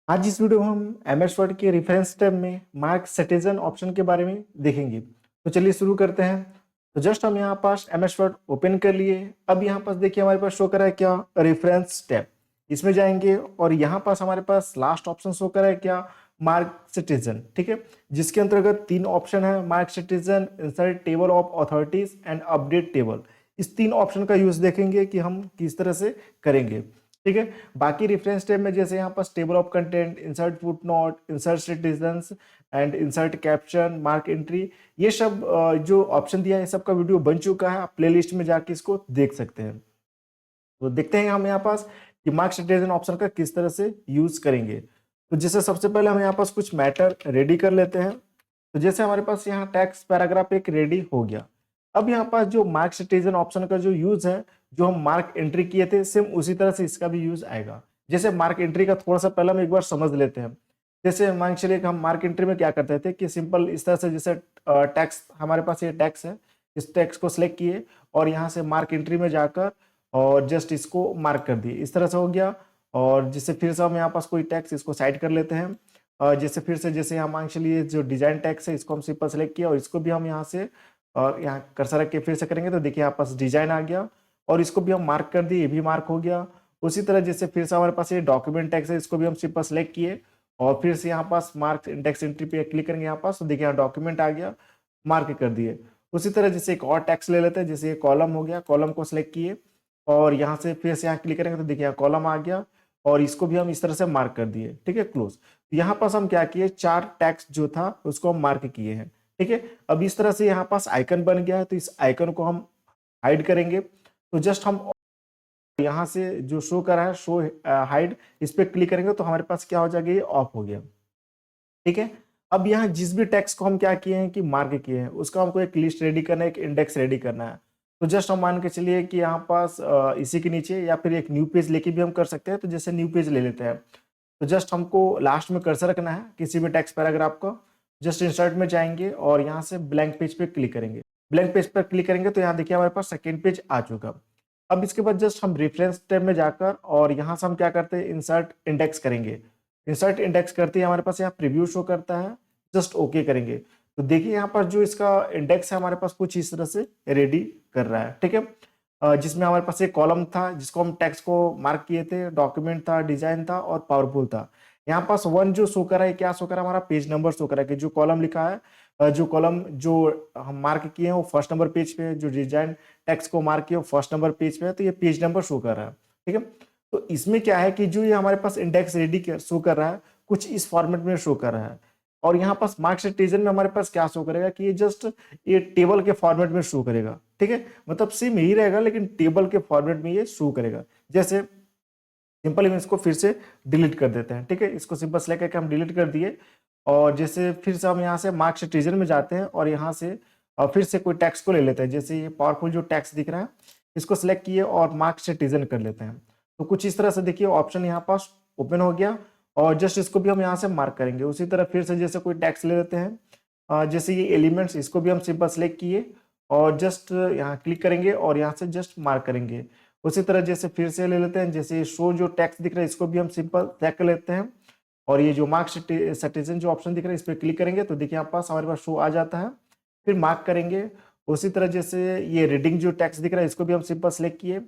आज इस वीडियो में हम एमएस वर्ड के रेफरेंस टैब में मार्क सिटीजन ऑप्शन के बारे में देखेंगे। तो चलिए शुरू करते हैं। तो जस्ट हम यहाँ पास एमएस वर्ड ओपन कर लिए। अब यहाँ पास देखिए हमारे पास शो करा है क्या, रेफरेंस टैब। इसमें जाएंगे और यहाँ पास हमारे पास लास्ट ऑप्शन शो करा है क्या, मार्क सिटीजन। ठीक है, जिसके अंतर्गत तीन ऑप्शन है, mark citizen, insert table of authorities and update table. इस तीन ऑप्शन का यूज देखेंगे कि हम किस तरह से करेंगे। ठीक है, बाकी रेफरेंस टैब में जैसे यहाँ पास table of content, insert footnote, insert citations and insert caption, mark entry, ये सब जो ऑप्शन दिया है सबका वीडियो बन चुका है। आप प्लेलिस्ट में जाके इसको देख सकते हैं। तो देखते हैं हम यहाँ पास कि मार्क सिटीजन ऑप्शन का किस तरह से यूज करेंगे। तो जैसे सबसे पहले हम यहाँ पास कुछ मैटर रेडी कर लेते हैं। तो जैसे हमारे पास यहाँ टेक्स्ट पैराग्राफ एक रेडी हो गया। अब यहाँ पास जो मार्क सिटीजन ऑप्शन का जो यूज है, जो हम मार्क एंट्री किए थे, सेम उसी तरह से इसका भी यूज आएगा। जैसे मार्क एंट्री का थोड़ा सा पहले हम एक बार समझ लेते हैं। जैसे मान चलिए कि हम मार्क एंट्री में क्या करते थे कि सिंपल इस तरह से, जैसे टैक्स हमारे पास ये टैक्स है, इस टैक्स को सिलेक्ट किए और यहाँ से मार्क एंट्री में जाकर और जस्ट इसको मार्क कर दिए, इस तरह से हो गया। और जिससे फिर से हम यहाँ पास कोई टैक्स इसको साइड कर लेते हैं। जैसे फिर से जैसे यहाँ मान चलिए जो डिजाइन टैक्स है, इसको हम सिंपल सेलेक्ट किया और इसको भी हम यहाँ से और यहाँ कर्सर रख के फिर से करेंगे तो देखिए यहाँ पास डिजाइन आ गया और इसको भी हम मार्क कर दिए, ये भी मार्क हो गया। उसी तरह जैसे फिर से हमारे पास ये डॉक्यूमेंट टैक्स है, इसको भी हम सिंपल सेलेक्ट किए और फिर से यहाँ पास मार्क इंडेक्स एंट्री पे क्लिक करेंगे यहाँ पास, तो देखिए यहाँ डॉक्यूमेंट आ गया, मार्क कर दिए। उसी तरह जैसे एक और टैक्स ले लेते हैं, जैसे ये कॉलम हो गया, कॉलम को सिलेक्ट किए और यहाँ से फिर से यहाँ क्लिक करेंगे तो देखिए यहाँ कॉलम आ गया और इसको भी हम इस तरह से मार्क कर दिए। ठीक है, क्लोज। यहाँ पास हम क्या किए, चार टैक्स जो था उसको हम मार्क किए हैं। ठीक है, अब इस तरह से यहाँ पास आइकन बन गया है, तो इस आइकन को हम हाइड करेंगे। तो जस्ट हम यहाँ से जो शो कर रहा है, शो हाइड, इस पे क्लिक करेंगे तो हमारे पास क्या हो जाएगा, ये ऑफ हो गया। ठीक है, अब यहाँ जिस भी टेक्स्ट को हम क्या किए हैं कि मार्क किए हैं, उसका हमको एक लिस्ट रेडी करना है, एक इंडेक्स रेडी करना है। तो जस्ट हम मान के चलिए कि यहाँ पास इसी के नीचे या फिर एक न्यू पेज लेके भी हम कर सकते हैं। तो जैसे न्यू पेज ले लेते हैं, तो जस्ट हमको लास्ट में कर्सर रखना है किसी भी टेक्स्ट पैराग्राफ का। जस्ट इंसर्ट में जाएंगे और यहाँ से ब्लैंक पेज पे क्लिक करेंगे। ब्लैंक पेज पर क्लिक करेंगे तो यहाँ देखिए हमारे पास सेकेंड पेज आ चुका। अब इसके बाद जस्ट हम रेफरेंस टैब में जाकर और यहाँ से हम क्या करते हैं, इंसर्ट इंडेक्स करेंगे। इंसर्ट इंडेक्स करते ही हमारे पास यहाँ प्रीव्यू शो करता है, जस्ट ओके करेंगे। तो देखिए यहाँ पर जो इसका इंडेक्स है हमारे पास कुछ इस तरह से रेडी कर रहा है। ठीक है, जिसमें हमारे पास एक कॉलम था जिसको हम टेक्स्ट को मार्क किए थे, डॉक्यूमेंट था, डिजाइन था और पावरफुल था। यहाँ पास वन जो शो करा है, क्या शो करा, हमारा पेज नंबर शो करा है कि जो कॉलम लिखा है, जो कॉलम जो हम मार्क किए हैं वो फर्स्ट नंबर पेज पे है, जो डिजाइन टेक्स्ट को मार्क किए वो फर्स्ट नंबर पेज पे है, तो ये पेज नंबर शो कर रहा है। ठीक है, तो इसमें क्या है कि जो ये हमारे पास इंडेक्स रेडी शो कर रहा है, कुछ इस फॉर्मेट में शो कर रहा है। और यहाँ पास मार्क सिटीजन में हमारे पास क्या शो करेगा कि ये जस्ट ये टेबल के फॉर्मेट में शो करेगा। ठीक है, मतलब सेम यही रहेगा लेकिन टेबल के फॉर्मेट में ये शो करेगा। जैसे सिंपल हम इसको फिर से डिलीट कर देते हैं। ठीक है, इसको सिंपल सेलेक्ट करके हम डिलीट कर दिए और जैसे फिर से हम यहाँ से मार्क सिटीजन में जाते हैं और यहाँ से फिर से कोई टैक्स को ले लेते हैं। जैसे ये पावरफुल जो टैक्स दिख रहा है, इसको सिलेक्ट किए और मार्क सिटीजन कर लेते हैं। तो कुछ इस तरह से देखिए ऑप्शन यहाँ पास ओपन हो गया और जस्ट इसको भी हम यहाँ से मार्क करेंगे। उसी तरह फिर से जैसे कोई टैक्स ले लेते हैं, जैसे ये एलिमेंट्स, इसको भी हम सिंपल सेलेक्ट किए और जस्ट यहाँ क्लिक करेंगे और यहाँ से जस्ट मार्क करेंगे। उसी तरह जैसे फिर से ले लेते हैं, जैसे शो जो टैक्स दिख रहा है इसको भी हम सिंपल सेलेक्ट कर लेते हैं और ये जो मार्क सिटीजन जो ऑप्शन दिख रहा है इस पर क्लिक करेंगे तो देखिए यहाँ पास हमारे पास शो आ जाता है, फिर मार्क करेंगे। उसी तरह जैसे ये रीडिंग जो टैक्स दिख रहा है इसको भी हम सिंपल सेलेक्ट किए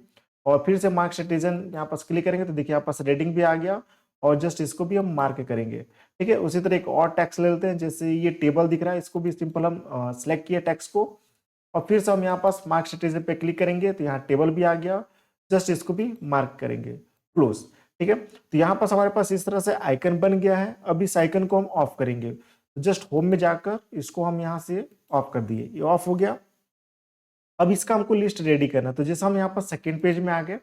और फिर से मार्क सिटीजन यहाँ पास क्लिक करेंगे तो देखिए यहाँ पास रीडिंग भी आ गया और जस्ट इसको भी हम मार्क करेंगे। ठीक है, उसी तरह एक और टैक्स ले लेते हैं, जैसे ये टेबल दिख रहा है इसको भी सिंपल हम सेलेक्ट किए टैक्स को और फिर से हम यहाँ पास मार्क सिटीजन पे क्लिक करेंगे तो यहाँ टेबल भी आ गया, जस्ट इसको भी मार्क करेंगे, क्लोज। ठीक है, तो यहाँ पास हमारे पास इस तरह से आइकन बन गया है। अब इस आइकन को हम ऑफ करेंगे, तो जस्ट होम में जाकर इसको हम यहाँ से ऑफ कर दिए, ये ऑफ हो गया। अब इसका हमको लिस्ट रेडी करना है। तो जैसे हम यहाँ पर सेकेंड पेज में आ गए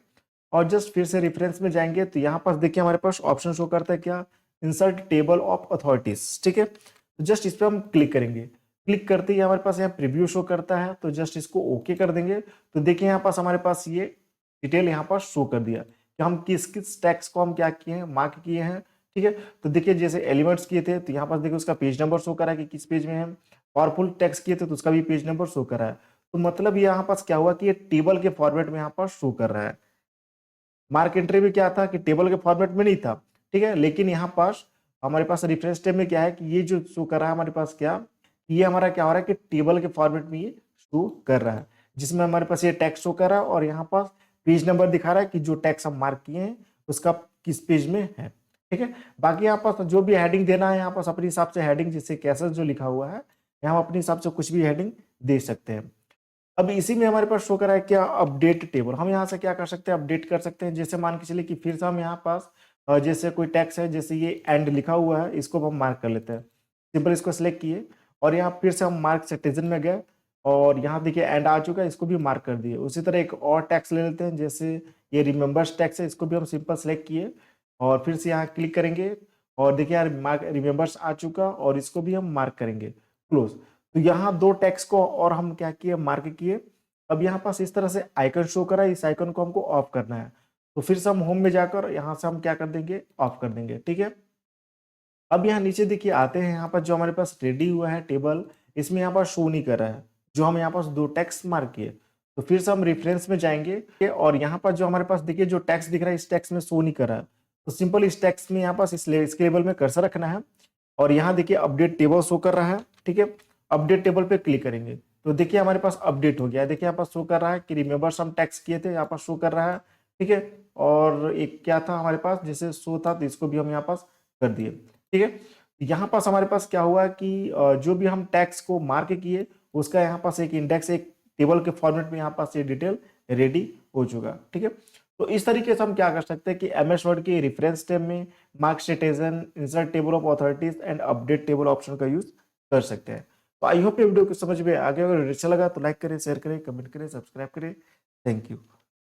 और जस्ट फिर से रेफरेंस में जाएंगे तो यहाँ पास देखिए हमारे पास ऑप्शन शो करता है क्या, इंसर्ट टेबल ऑफ अथॉरिटीज। ठीक है, तो जस्ट इस पर हम क्लिक करेंगे। क्लिक करते ही हमारे पास यहाँ प्रीव्यू शो करता है, तो जस्ट इसको ओके कर देंगे। तो देखिए यहाँ पास हमारे पास ये डिटेल यहाँ पास शो कर दिया कि हम किस किस टैक्स को हम क्या किए हैं, मार्क किए हैं। ठीक है, तो देखिए जैसे एलिमेंट्स किए थे तो यहाँ पास देखिए उसका पेज नंबर शो करा है कि किस पेज में है। पावरफुल टैक्स किए थे तो उसका भी पेज नंबर शो करा है। तो मतलब यहाँ पास क्या हुआ कि ये टेबल के फॉर्मेट में यहाँ पास शो कर रहा है। मार्क एंट्री भी क्या था कि टेबल के फॉर्मेट में नहीं था, ठीक है। लेकिन यहाँ पास हमारे पास रेफरेंस टैब में क्या है कि ये जो शो कर रहा है हमारे पास क्या, ये हमारा क्या हो रहा है कि टेबल के फॉर्मेट में ये शो कर रहा है, जिसमें हमारे पास ये टेक्स्ट शो कर रहा है और यहाँ पास पेज नंबर दिखा रहा है कि जो टेक्स्ट हम मार्क किए हैं उसका किस पेज में है। ठीक है। बाकी यहाँ पास जो भी हेडिंग देना है यहाँ पास अपने हिसाब से हेडिंग, जैसे कैसे जो लिखा हुआ है यहाँ हम अपने हिसाब से कुछ भी हेडिंग दे सकते हैं। अब इसी में हमारे पास शो करा है क्या, अपडेट टेबल। हम यहाँ से क्या कर सकते हैं, अपडेट कर सकते हैं। जैसे मान के चलिए कि फिर से हम यहाँ पास जैसे कोई टैक्स है, जैसे ये एंड लिखा हुआ है, इसको हम मार्क कर लेते हैं। सिंपल इसको सिलेक्ट किए और यहाँ फिर से हम मार्क सिटीजन में गए और यहाँ देखिए एंड आ चुका है, इसको भी मार्क कर दिए। उसी तरह एक और टैक्स ले लेते हैं, जैसे ये रिमेंबर्स टैक्स है, इसको भी हम सिंपल सेलेक्ट किए और फिर से यहाँ क्लिक करेंगे और देखिए यार मार्क रिमेंबर्स आ चुका और इसको भी हम मार्क करेंगे क्लोज। तो यहाँ दो टैक्स को और हम क्या किए, मार्क किए। अब यहाँ पास इस तरह से आइकन शो करा है, इस आइकन को हमको ऑफ करना है, तो फिर से हम होम में जाकर यहाँ से हम क्या कर देंगे, ऑफ कर देंगे। ठीक है। अब यहाँ नीचे देखिए आते हैं, यहाँ पर जो हमारे पास रेडी हुआ है टेबल, इसमें यहाँ पर शो नहीं कर रहा है, जो हम यहाँ पास दो टेक्स्ट मार्क किए। तो फिर से हम रेफरेंस में जाएंगे और यहाँ पर जो हमारे पास देखिए जो टेक्स्ट दिख रहा है, इस टेक्स्ट में शो नहीं कर रहा है। तो सिंपल इस टेक्स्ट में यहाँ पास इसके लेवल में कर्सर रखना है और यहाँ देखिए अपडेट टेबल शो कर रहा है। ठीक है। अपडेट टेबल पे क्लिक करेंगे तो देखिए हमारे पास अपडेट हो गया। देखिए यहाँ पास शो कर रहा है कि रिमेंबर्स हम टेक्स्ट किए थे, यहाँ पास शो कर रहा है। ठीक है। और एक क्या था हमारे पास, जैसे शो था, तो इसको भी हम यहाँ पास कर दिए। ठीक है। यहाँ पास हमारे पास क्या हुआ कि जो भी हम टैक्स को मार्क किए उसका यहाँ पास एक इंडेक्स, एक टेबल के फॉर्मेट में यहाँ पास ये डिटेल रेडी हो चुका। ठीक है। तो इस तरीके से हम क्या कर सकते हैं कि एमएस वर्ड के रेफरेंस टैब में mark citizen, insert table of authorities and update table option का यूज कर सकते हैं। तो आई होप ये वीडियो को समझ में आ गया। अगर अच्छा लगा तो लाइक करें, शेयर करें, कमेंट करें, सब्सक्राइब करें। Thank you.